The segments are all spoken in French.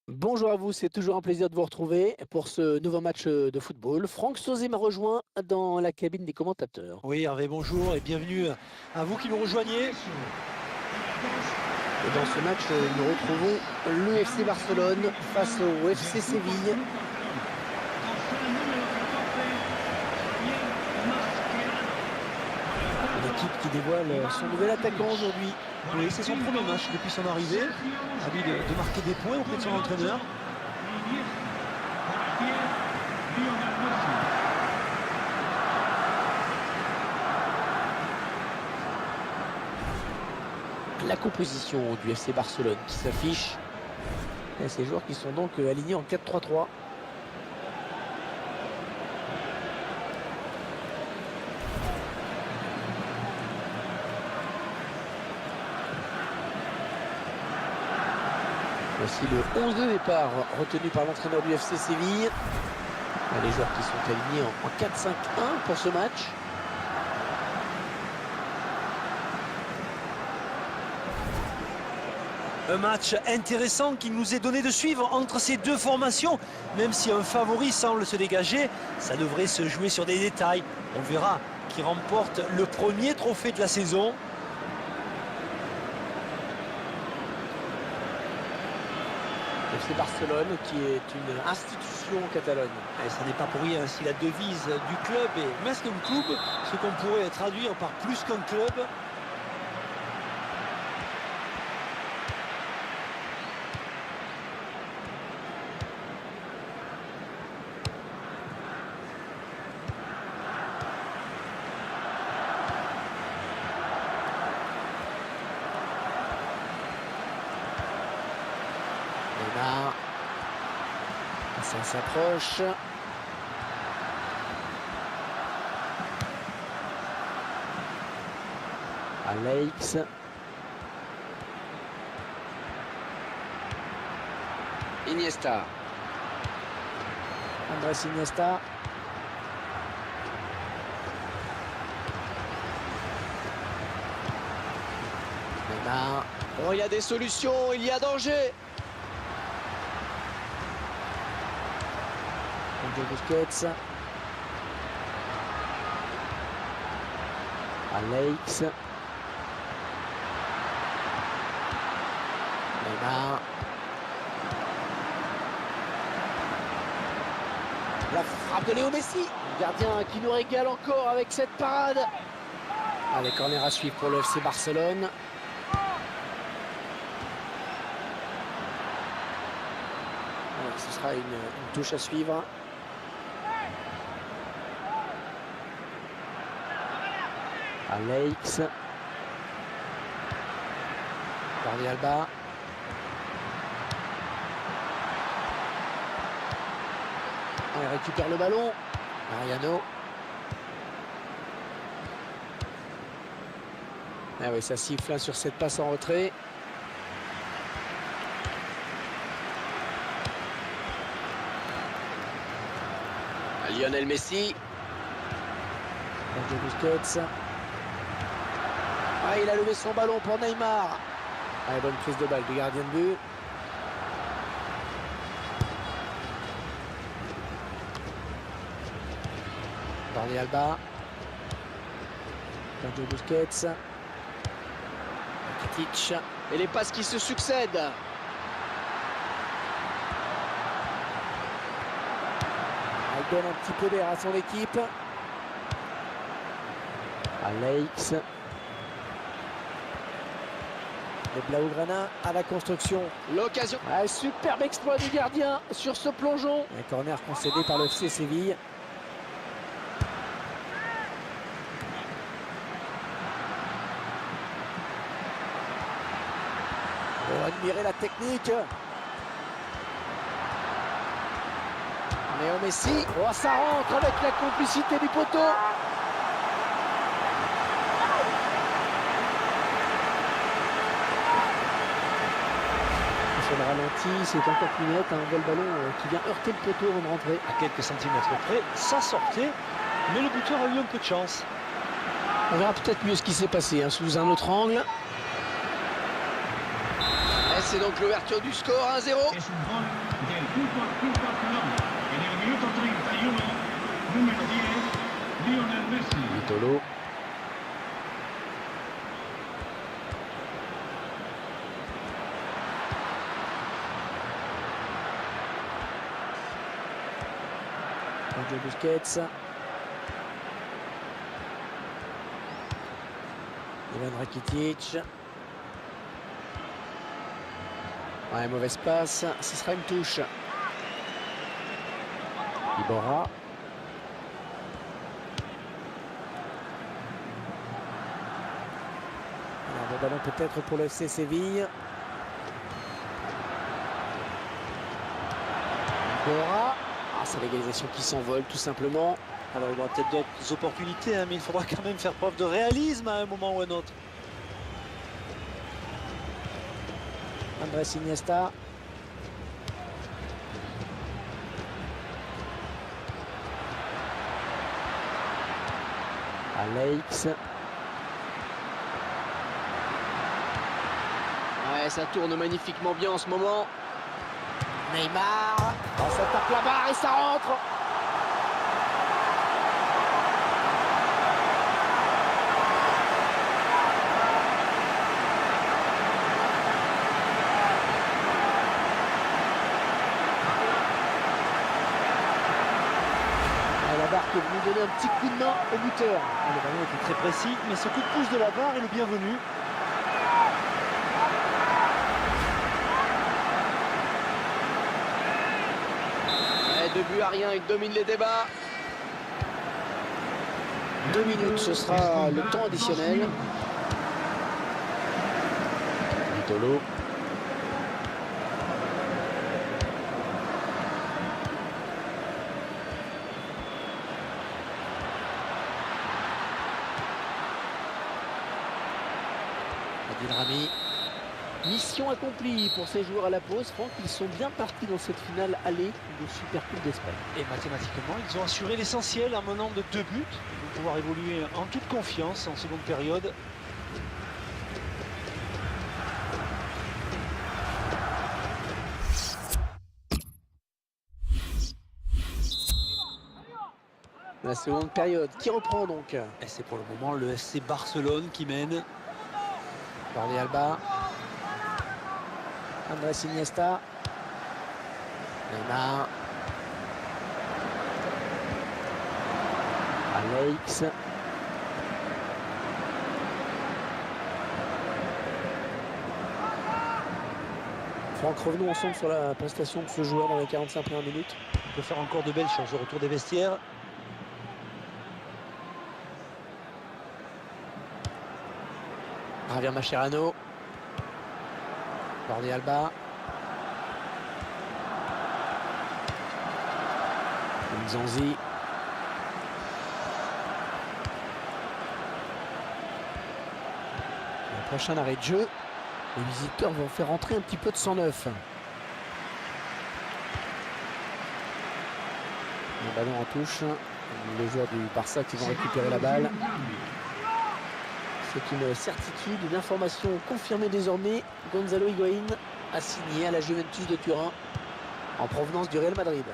Bonjour à vous, c'est toujours un plaisir de vous retrouver pour ce nouveau match de football. Franck Sauzet m'a rejoint dans la cabine des commentateurs. Oui, Hervé, bonjour et bienvenue à vous qui nous rejoignez. Et dans ce match, nous retrouvons le FC Barcelone face au FC Séville. L'équipe qui dévoile son nouvel attaquant aujourd'hui. Oui, c'est son premier match depuis son arrivée. À lui de marquer des points auprès de son entraîneur. La composition du FC Barcelone qui s'affiche. Et ces joueurs qui sont donc alignés en 4-3-3. Voici le 11 de départ retenu par l'entraîneur du FC Séville. Les joueurs qui sont alignés en 4-5-1 pour ce match. Un match intéressant qui nous est donné de suivre entre ces deux formations. Même si un favori semble se dégager, ça devrait se jouer sur des détails. On verra qui remporte le premier trophée de la saison. FC Barcelone qui est une institution en Catalogne. Et ça n'est pas pour rien si la devise du club est Més que un club, ce qu'on pourrait traduire par plus qu'un club. Neymar. Ça s'approche. Alex. Iniesta. Andrés Iniesta. Neymar. Oh, il y a des solutions, il y a danger. Busquets. Alex. Neymar. La frappe de Léo Messi. Le gardien qui nous régale encore avec cette parade. Allez, corner à suivre pour le FC Barcelone. Voilà, ce sera une touche à suivre. Alex. Jordi Alba. Il récupère le ballon. Mariano. Ah oui, ça siffle sur cette passe en retrait. Lionel Messi. Busquets. Ah, il a levé son ballon pour Neymar. Ah, bonne prise de balle du gardien de but. Jordi Alba. Busquets. Rakitic. Et les passes qui se succèdent. Il donne un petit peu d'air à son équipe. Alex. Le Blaugrana à la construction. L'occasion. Ah, superbe exploit du gardien sur ce plongeon. Un corner concédé par le FC Séville. On va admirer la technique. Léo Messi. Oh, ça rentre avec la complicité du poteau. ralenti, c'est encore plus net. Un vol ballon qui vient heurter le poteau avant de rentrer. À quelques centimètres près, ça sortait, mais le buteur a eu un peu de chance. On verra peut-être mieux ce qui s'est passé sous un autre angle. Et c'est donc l'ouverture du score 1-0. Es un gol del Fútbol Club Barcelona. En el minuto 31, número 10, Lionel Messi. Vitolo. Sergio Busquets. Ivan Rakitic. Ouais, mauvaise passe, ce sera une touche. Iborra. Alors, le ballon peut-être pour le FC Séville. Iborra. Ah, c'est l'égalisation qui s'envole tout simplement. Alors il y aura peut-être d'autres opportunités, mais il faudra quand même faire preuve de réalisme à un moment ou à un autre. Andrés Iniesta. Alex. Ouais, ça tourne magnifiquement bien en ce moment. Neymar. Oh, ça tape la barre et ça rentre. La barre qui est venue donner un petit coup de main au buteur. Le ballon était très précis, mais ce coup de pouce de la barre est le bienvenu. Ouais, 2 buts à rien, il domine les débats. 2 minutes, ce sera le temps additionnel. Vitolo. Adil Rami. Mission accomplie pour ces joueurs à la pause. Franck, ils sont bien partis dans cette finale allée de Supercoupe d'Espagne. Et mathématiquement, ils ont assuré l'essentiel en menant de 2 buts. Ils vont pouvoir évoluer en toute confiance en seconde période. La seconde période qui reprend donc. Et c'est pour le moment le FC Barcelone qui mène. Jordi Alba. Andrés Iniesta. Neymar. Alex. Franck, revenons ensemble sur la prestation de ce joueur dans les 45 premières minutes. Il peut faire encore de belles choses au retour des vestiaires. Javier Mascherano. Jordi Alba. Nzonzi. Le prochain arrêt de jeu. Les visiteurs vont faire rentrer un petit peu de 109. Le ballon en touche. Les joueurs du Barça qui vont récupérer la balle. C'est une certitude, une information confirmée désormais. Gonzalo Higuaín a signé à la Juventus de Turin en provenance du Real Madrid.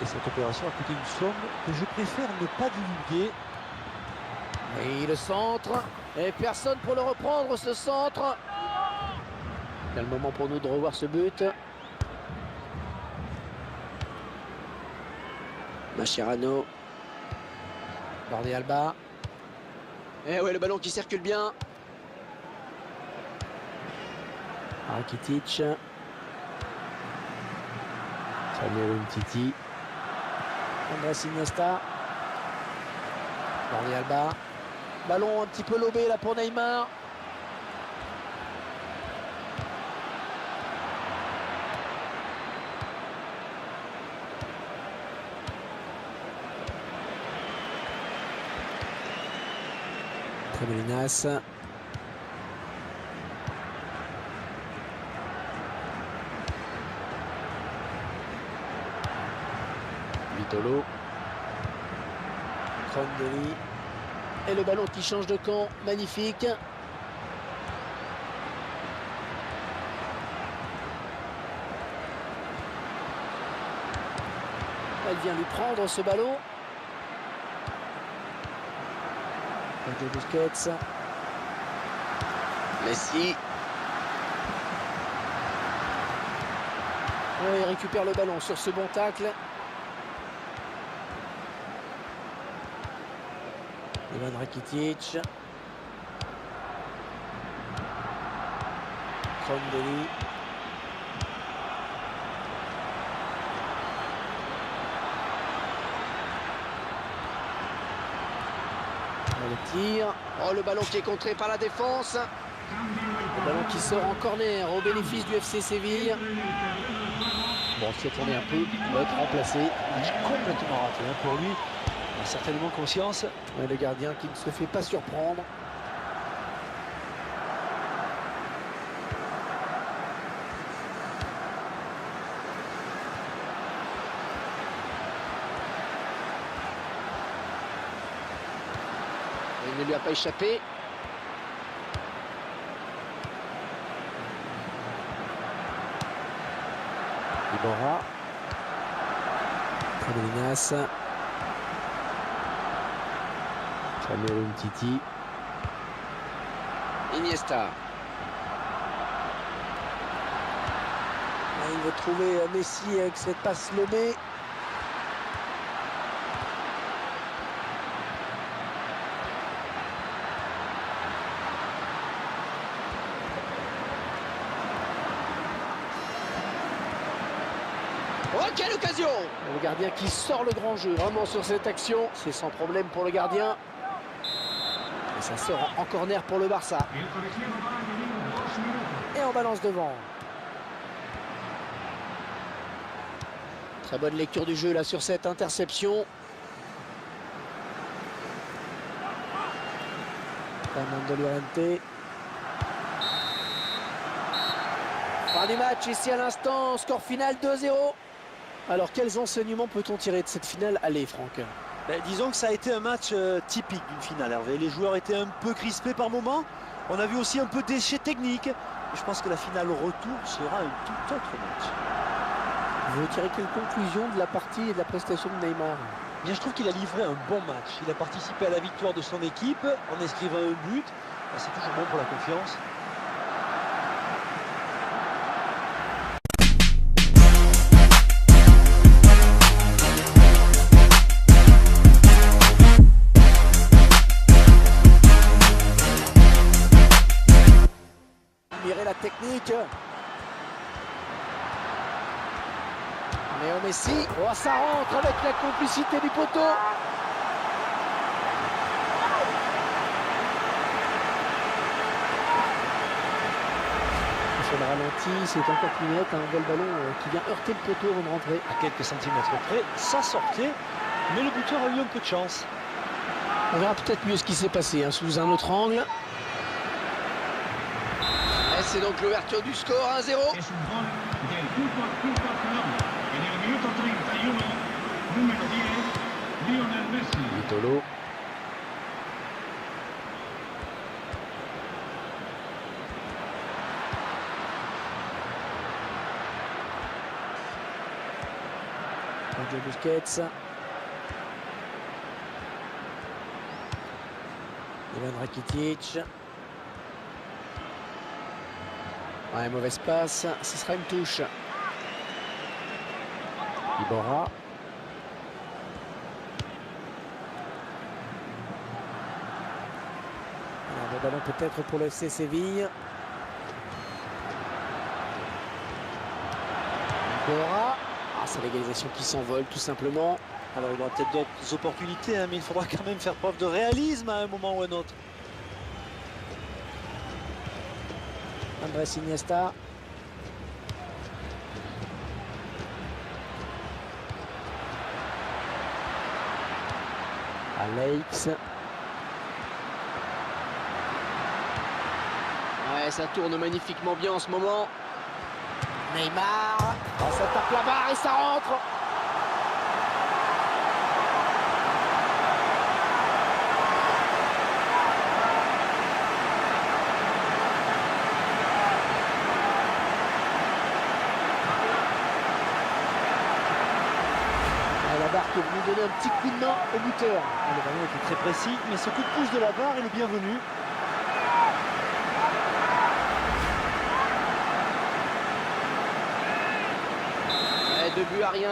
Et cette opération a coûté une somme que je préfère ne pas divulguer. Oui, le centre. Et personne pour le reprendre, ce centre. C'est le moment pour nous de revoir ce but. Mascherano. Jordi Alba. Et ouais, le ballon qui circule bien. Rakitic. Samuel Umtiti. Andrés Iniesta. Jordi Alba. Ballon un petit peu lobé là pour Neymar. Tremolinas. Vitolo. Crondelli. Et le ballon qui change de camp, magnifique. Elle vient lui prendre ce ballon. De Busquets. Messi. Il récupère le ballon sur ce bon tacle. Ivan Rakitic. Crondelli. Le tir. Oh, le ballon qui est contré par la défense. Le ballon qui sort en corner au bénéfice du FC Séville. Bon, s'y attendait un peu, il va être remplacé. Match complètement raté hein, pour lui. Il a certainement conscience. Ouais, le gardien qui ne se fait pas surprendre. Il ne lui a pas échappé. Iborra. Fabregas. Cameroun Titi. Iniesta. Il veut trouver Messi avec cette passe lobée. Oh, quelle occasion! Le gardien qui sort le grand jeu vraiment sur cette action. C'est sans problème pour le gardien. Et ça sort en corner pour le Barça. El colegiado va a añadir 2 minutos. Et on balance devant. Très bonne lecture du jeu là sur cette interception. Fernando Llorente. Fin du match ici à l'instant, score final 2-0. Alors quels enseignements peut-on tirer de cette finale? Allez Franck. Disons que ça a été un match typique d'une finale, Hervé. Les joueurs étaient un peu crispés par moments. On a vu aussi un peu d'échec technique. Et je pense que la finale retour sera un tout autre match. Vous tirez quelle conclusion de la partie et de la prestation de Neymar? Bien, je trouve qu'il a livré un bon match. Il a participé à la victoire de son équipe en inscrivant un but. C'est toujours bon pour la confiance. Admirez la technique. Léo Messi. Oh, ça rentre avec la complicité du poteau. Sur le ralenti, c'est encore plus net. Un bel ballon qui vient heurter le poteau avant de rentrer. À quelques centimètres près, ça sortait. Mais le buteur a eu un peu de chance. On verra peut-être mieux ce qui s'est passé hein, sous un autre angle. Et c'est donc l'ouverture du score 1-0. Es un gol del Fútbol Club Barcelona. En el minuto 31, número 10, Lionel Messi. Vitolo. Sergio Busquets. Ivan Rakitic. Ouais, mauvaise passe, ce sera une touche. Iborra. Alors, le ballon peut-être pour le FC Séville. Iborra. Ah, c'est l'égalisation qui s'envole tout simplement. Alors il y aura peut-être d'autres opportunités, hein, mais il faudra quand même faire preuve de réalisme à un moment ou à un autre. Andrés Iniesta. Alex. Ouais, ça tourne magnifiquement bien en ce moment. Neymar. Oh, ça tape la barre et ça rentre. barre qui est venu donner un petit coup de main au buteur. Le ballon était très précis, mais ce coup de pouce de la barre est le bienvenu. Ouais, 2 buts à rien.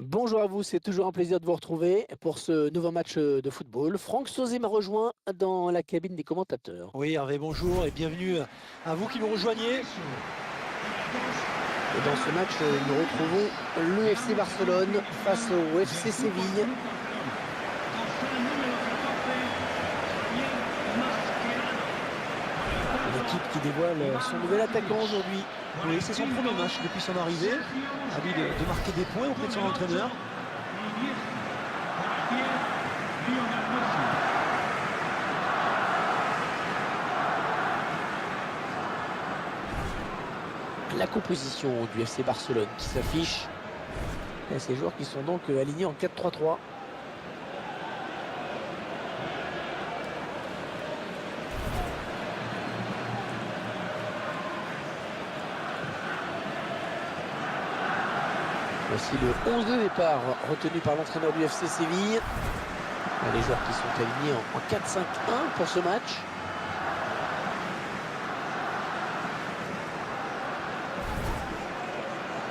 Bonjour à vous, c'est toujours un plaisir de vous retrouver pour ce nouveau match de football. Franck Sauzet m'a rejoint dans la cabine des commentateurs. Oui, Hervé, bonjour et bienvenue à vous qui nous rejoignez. Et dans ce match, nous retrouvons le FC Barcelone face au FC Séville. Une équipe qui dévoile son nouvel attaquant aujourd'hui. Oui, c'est son premier match depuis son arrivée. À lui de marquer des points auprès de son entraîneur. La composition du FC Barcelone qui s'affiche. Et ces joueurs qui sont donc alignés en 4-3-3. Voici le 11 de départ retenu par l'entraîneur du FC Séville. Les joueurs qui sont alignés en 4-5-1 pour ce match.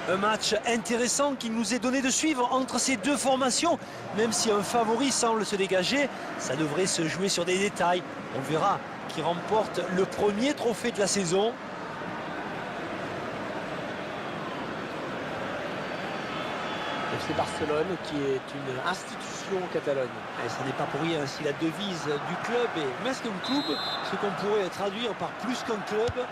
Un match intéressant qui nous est donné de suivre entre ces deux formations. Même si un favori semble se dégager, ça devrait se jouer sur des détails. On verra qui remporte le premier trophée de la saison. FC Barcelone qui est une institution en Catalogne. Et ce n'est pas pour rien si la devise du club est Més qu'un club, ce qu'on pourrait traduire par plus qu'un club.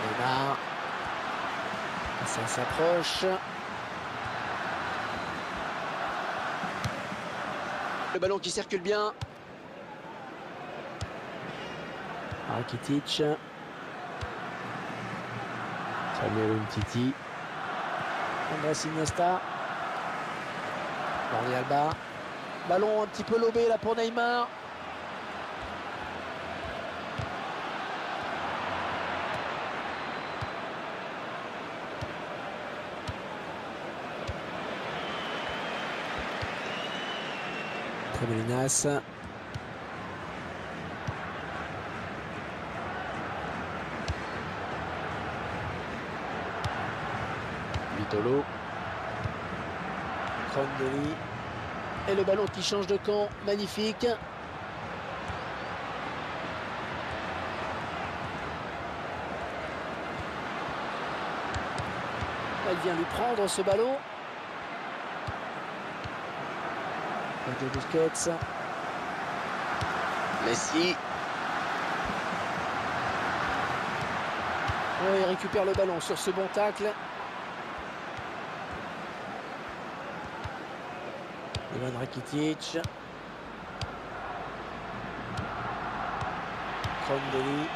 Neymar. Ça s'approche. Le ballon qui circule bien. Rakitic. Samuel Umtiti. Andrés Iniesta. Jordi Alba. Ballon un petit peu lobé là pour Neymar. Melinas. Vitolo. Krondeli. Et le ballon qui change de camp. Magnifique. Elle vient lui prendre ce ballon. De Busquets. Messi. Oh, il récupère le ballon sur ce bon tacle. Ivan Rakitic. Krondeli.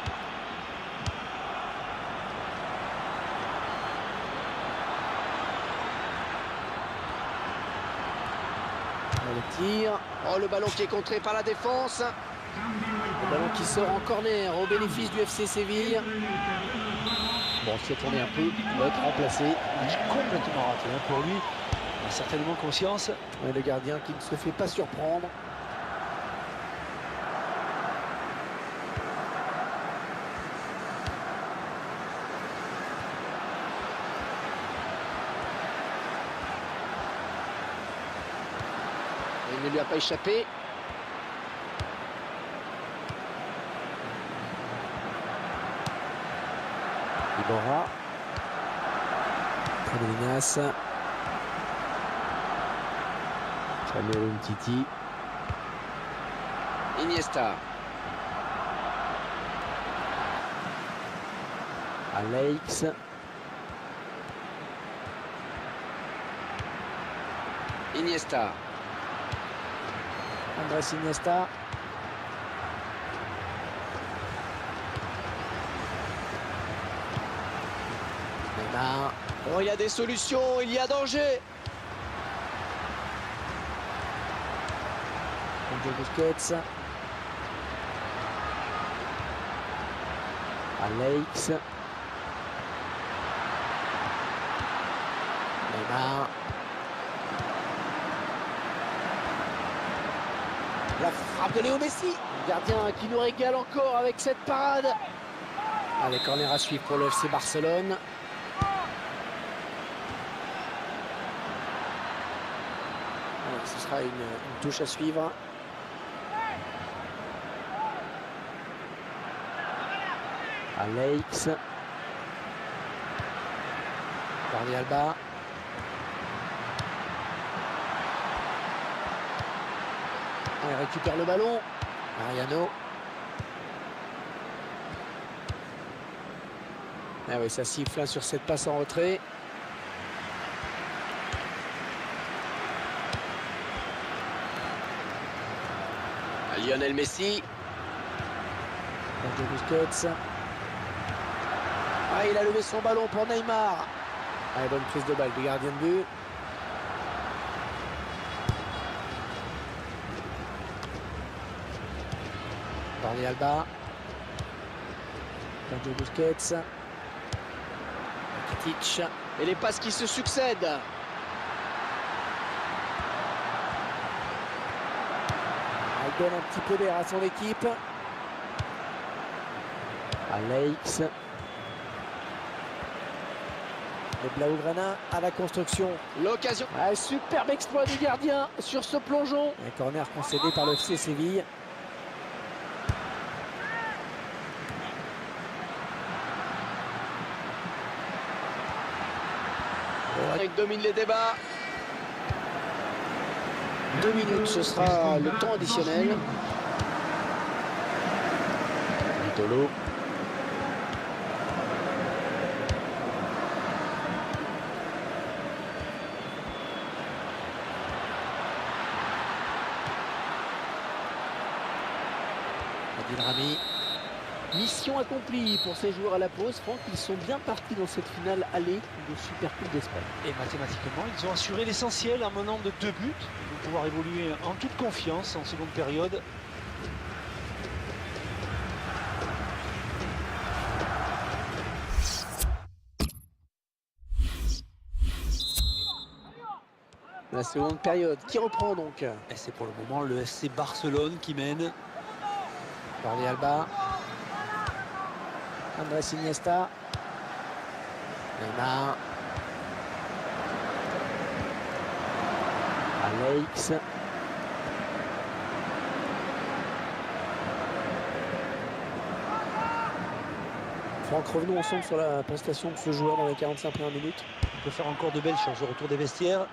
Le tir. Oh, le ballon qui est contré par la défense. Le ballon qui sort en corner au bénéfice du FC Séville. Bon, s'y est tourné un peu, il va être remplacé. Match complètement raté pour lui. Il a certainement conscience. Ouais, le gardien qui ne se fait pas surprendre. Il ne lui a pas échappé. Iborra. Melinas. Samuel Umtiti. Iniesta. Alex. Iniesta. Andrés Iniesta. Neymar. Oh, il y a des solutions, il y a danger. Sergio Busquets. Alex. Neymar. La frappe de Léo Messi. Le gardien qui nous régale encore avec cette parade. Allez, corner à suivre pour le FC Barcelone. Voilà, ce sera une touche à suivre. Alex. Jordi Alba. Il récupère le ballon. Mariano. Ah oui, ça siffle sur cette passe en retrait. Lionel Messi. Sergio Busquets. Ah, il a levé son ballon pour Neymar. Ah, bonne prise de balle du gardien de but. Jordi Alba. Sergio Busquets. Rakitic. Et les passes qui se succèdent. Il donne un petit peu d'air à son équipe. Alex. Le Blaugrana à la construction. L'occasion. Ah, superbe exploit du gardien sur ce plongeon. Un corner concédé par le FC Séville. Il domine les débats. 2 minutes, ce sera le temps additionnel. Vitolo. Adil Rami. Mission accomplie pour ces joueurs à la pause. Franck, ils sont bien partis dans cette finale aller de Supercoupe d'Espagne. Et mathématiquement, ils ont assuré l'essentiel en menant de 2 buts. Ils vont pouvoir évoluer en toute confiance en seconde période. La seconde période qui reprend donc. Et c'est pour le moment le FC Barcelone qui mène. Jordi Alba. Andrés Iniesta. Neymar. Alex. Franck, revenons ensemble sur la prestation de ce joueur dans les 45 premières minutes. Il peut faire encore de belles choses au retour des vestiaires.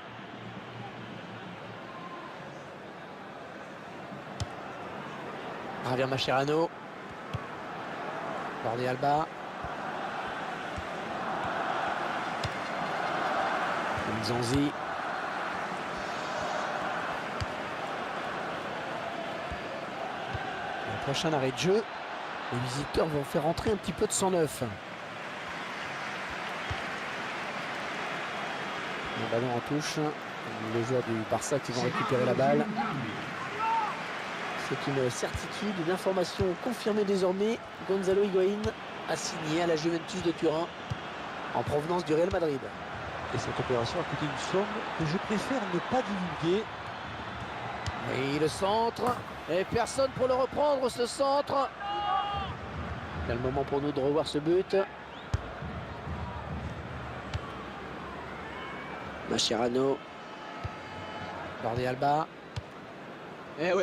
Javier Mascherano. Jordi Alba. Nzonzi. Le prochain arrêt de jeu. Les visiteurs vont faire entrer un petit peu de sang neuf. Le ballon en touche. Les joueurs du Barça qui vont récupérer la balle. C'est une certitude, une information confirmée désormais. Gonzalo Higuaín a signé à la Juventus de Turin en provenance du Real Madrid. Et cette opération a coûté une somme que je préfère ne pas divulguer. Et le centre. Et personne pour le reprendre, ce centre. C'est le moment pour nous de revoir ce but. Mascherano. Jordi Alba. Eh ouais.